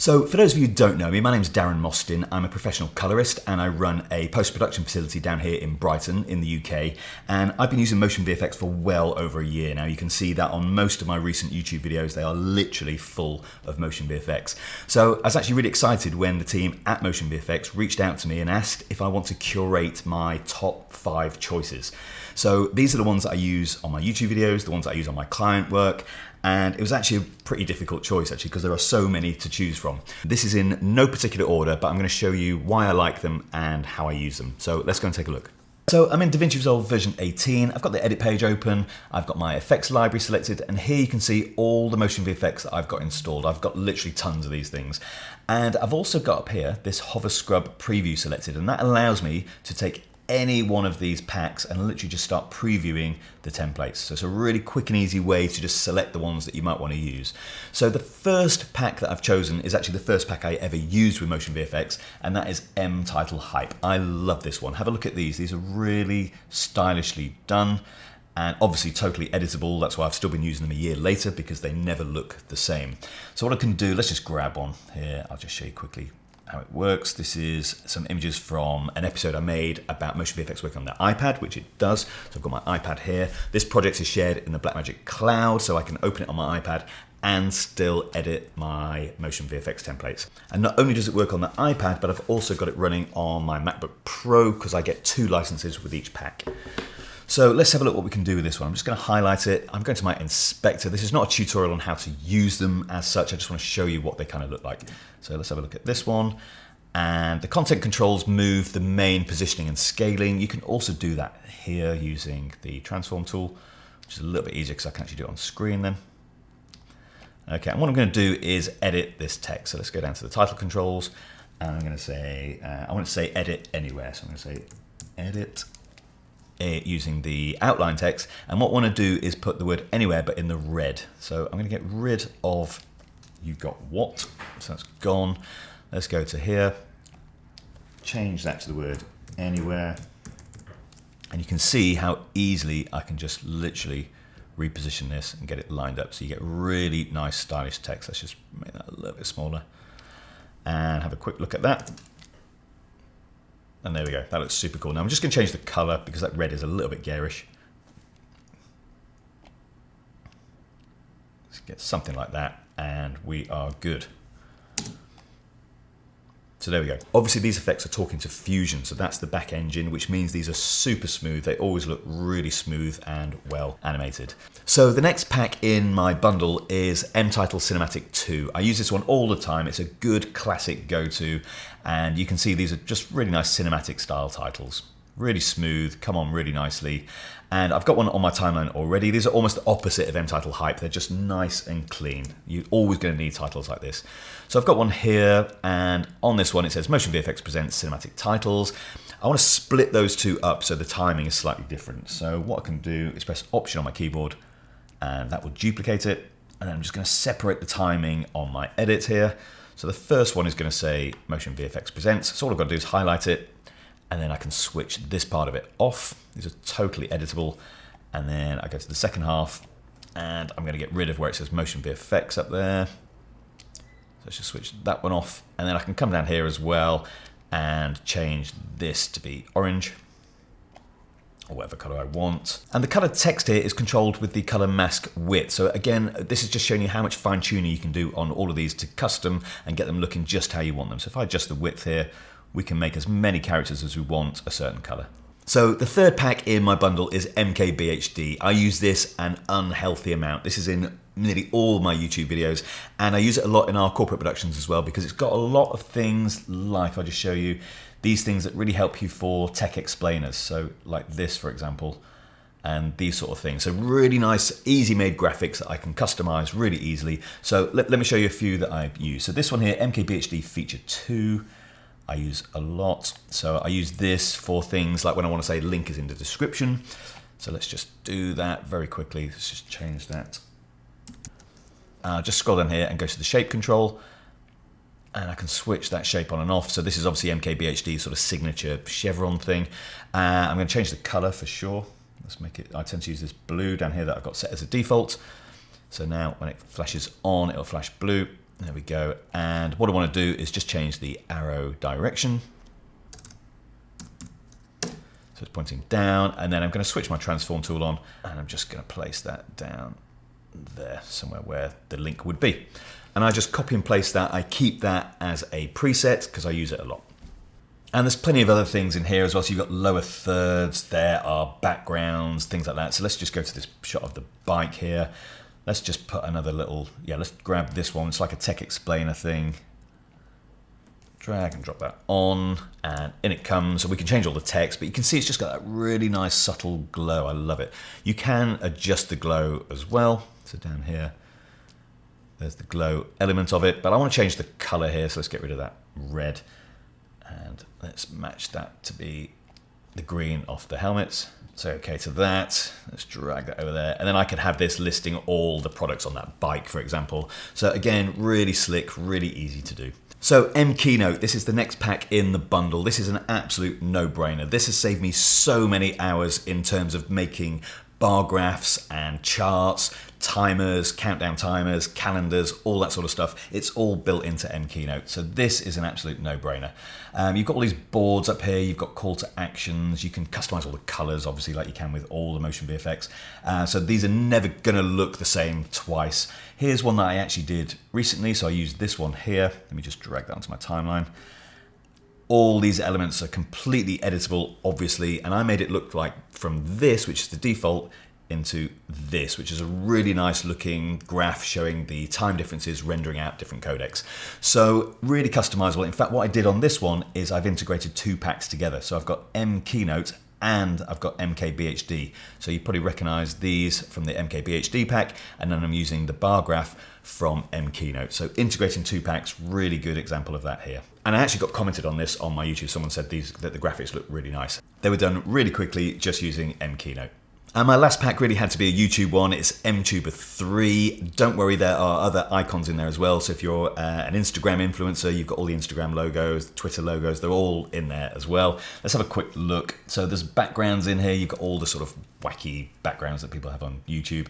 So for those of you who don't know me, my name's Darren Mostyn. I'm a professional colorist and I run a post-production facility down here in Brighton in the UK. And I've been using MotionVFX for well over a year now. You can see that on most of my recent YouTube videos, they are literally full of MotionVFX. So I was actually really excited when the team at MotionVFX reached out to me and asked if I want to curate my top 5 choices. So these are the ones that I use on my YouTube videos, the ones that I use on my client work. And it was actually a pretty difficult choice actually because there are so many to choose from. This is in no particular order, but I'm going to show you why I like them and how I use them. So let's go and take a look. So I'm in DaVinci Resolve version 18. I've got the edit page open. I've got my effects library selected, and here you can see all the MotionVFX that I've got installed. I've got literally tons of these things. And I've also got up here this hover scrub preview selected, and that allows me to take any one of these packs and literally just start previewing the templates. So it's a really quick and easy way to just select the ones that you might want to use. So the first pack that I've chosen is actually the first pack I ever used with MotionVFX, and that is MTitleHype. I love this one. Have a look at these. These are really stylishly done and obviously totally editable. That's why I've still been using them a year later, because they never look the same. So what I can do, let's just grab one here. I'll just show you quickly how it works. This is some images from an episode I made about MotionVFX working on the iPad, which it does. So I've got my iPad here. This project is shared in the Blackmagic cloud, so I can open it on my iPad and still edit my MotionVFX templates. And not only does it work on the iPad, but I've also got it running on my MacBook Pro because I get 2 licenses with each pack. So let's have a look what we can do with this one. I'm just going to highlight it. I'm going to my inspector. This is not a tutorial on how to use them as such. I just want to show you what they kind of look like. So let's have a look at this one. And the content controls move the main positioning and scaling. You can also do that here using the transform tool, which is a little bit easier because I can actually do it on screen then. Okay, and what I'm going to do is edit this text. So let's go down to the title controls. And I'm going to say, I want to say edit anywhere. So I'm going to say edit using the outline text, and what I want to do is put the word anywhere but in the red. So I'm going to get rid of "you got what," so that's gone. Let's go to here, change that to the word anywhere, and you can see how easily I can just literally reposition this and get it lined up, so you get really nice stylish text. Let's just make that a little bit smaller and have a quick look at that. And there we go, that looks super cool. Now I'm just going to change the color because that red is a little bit garish. Let's get something like that and we are good. So there we go. Obviously these effects are talking to Fusion, so that's the back engine, which means these are super smooth. They always look really smooth and well animated. So the next pack in my bundle is MTitle Cinematic 2. I use this one all the time. It's a good classic go-to, and you can see these are just really nice cinematic style titles. Really smooth, come on really nicely. And I've got one on my timeline already. These are almost the opposite of MTitleHype. They're just nice and clean. You're always going to need titles like this. So I've got one here, and on this one it says MotionVFX presents cinematic titles. I want to split those two up so the timing is slightly different. So what I can do is press Option on my keyboard, and that will duplicate it. And then I'm just going to separate the timing on my edit here. So the first one is going to say MotionVFX presents. So all I've got to do is highlight it, and then I can switch this part of it off. These are totally editable. And then I go to the second half, and I'm going to get rid of where it says MotionVFX up there. So let's just switch that one off. And then I can come down here as well and change this to be orange, or whatever color I want. And the color text here is controlled with the color mask width. So again, this is just showing you how much fine tuning you can do on all of these to custom and get them looking just how you want them. So if I adjust the width here, we can make as many characters as we want a certain color. So the third pack in my bundle is MKBHD. I use this an unhealthy amount. This is in nearly all my YouTube videos, and I use it a lot in our corporate productions as well because it's got a lot of things like, I'll just show you, these things that really help you for tech explainers. So like this, for example, and these sort of things. So really nice, easy made graphics that I can customize really easily. So let me show you a few that I've used. So this one here, MKBHD Feature 2. I use a lot. So I use this for things like when I want to say link is in the description. So let's just do that very quickly. Let's just change that. Just scroll down here and go to the shape control, and I can switch that shape on and off. So this is obviously MKBHD's sort of signature chevron thing. I'm going to change the color for sure. Let's make it, I tend to use this blue down here that I've got set as a default. So now when it flashes on, it'll flash blue. There we go. And what I want to do is just change the arrow direction. So it's pointing down, and then I'm going to switch my transform tool on, and I'm just going to place that down there, somewhere where the link would be. And I just copy and paste that. I keep that as a preset because I use it a lot. And there's plenty of other things in here as well. So you've got lower thirds, there are backgrounds, things like that. So let's just go to this shot of the bike here. Let's just put another little, let's grab this one. It's like a tech explainer thing. Drag and drop that on, and in it comes. So we can change all the text, but you can see it's just got that really nice subtle glow. I love it. You can adjust the glow as well. So down here, there's the glow element of it, but I want to change the color here. So let's get rid of that red, and let's match that to be the green off the helmets. So okay to that, let's drag that over there. And then I could have this listing all the products on that bike, for example. So again, really slick, really easy to do. So MKeynote, this is the next pack in the bundle. This is an absolute no-brainer. This has saved me so many hours in terms of making bar graphs and charts, timers, countdown timers, calendars, all that sort of stuff. It's all built into MKeynote. So this is an absolute no-brainer. You've got all these boards up here. You've got call to actions. You can customize all the colors, obviously, like you can with all the MotionVFX. So these are never going to look the same twice. Here's one that I actually did recently. So I used this one here. Let me just drag that onto my timeline. All these elements are completely editable, obviously, and I made it look like from this, which is the default, into this, which is a really nice looking graph showing the time differences, rendering out different codecs. So really customizable. In fact, what I did on this one is I've integrated two packs together. So I've got MKeynote and I've got MKBHD. So you probably recognize these from the MKBHD pack, and then I'm using the bar graph from MKeynote. So integrating two packs, really good example of that here. And I actually got commented on this on my YouTube. Someone said that the graphics look really nice. They were done really quickly just using MKeynote. And my last pack really had to be a YouTube one. It's MTuber 3. Don't worry, there are other icons in there as well. So if you're an Instagram influencer, you've got all the Instagram logos, Twitter logos, they're all in there as well. Let's have a quick look. So there's backgrounds in here. You've got all the sort of wacky backgrounds that people have on YouTube.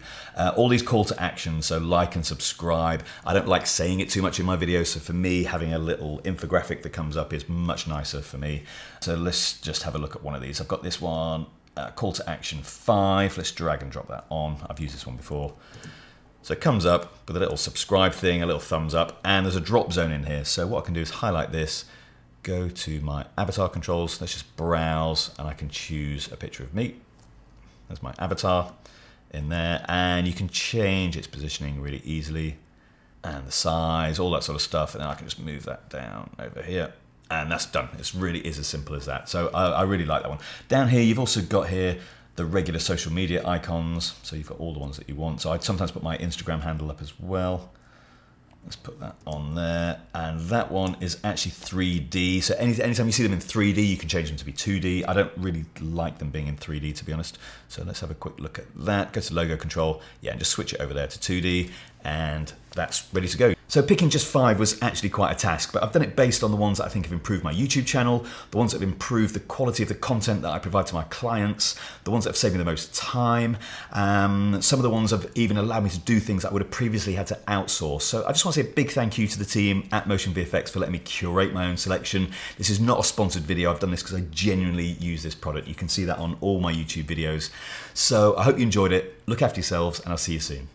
All these call to actions, so like and subscribe. I don't like saying it too much in my videos, so for me, having a little infographic that comes up is much nicer for me. So let's just have a look at one of these. I've got this one. Call to action 5. Let's drag and drop that on. I've used this one before. So it comes up with a little subscribe thing, a little thumbs up, and there's a drop zone in here. So what I can do is highlight this, go to my avatar controls. Let's just browse, and I can choose a picture of me. There's my avatar in there, and you can change its positioning really easily, and the size, all that sort of stuff, and then I can just move that down over here. And that's done. It really is as simple as that. So I really like that one. Down here, you've also got here the regular social media icons. So you've got all the ones that you want. So I'd sometimes put my Instagram handle up as well. Let's put that on there. And that one is actually 3D. So anytime you see them in 3D, you can change them to be 2D. I don't really like them being in 3D, to be honest. So let's have a quick look at that. Go to logo control. Yeah, and just switch it over there to 2D. And that's ready to go. So picking just 5 was actually quite a task, but I've done it based on the ones that I think have improved my YouTube channel, the ones that have improved the quality of the content that I provide to my clients, the ones that have saved me the most time. Some of the ones have even allowed me to do things I would have previously had to outsource. So I just want to say a big thank you to the team at MotionVFX for letting me curate my own selection. This is not a sponsored video. I've done this because I genuinely use this product. You can see that on all my YouTube videos. So I hope you enjoyed it. Look after yourselves, and I'll see you soon.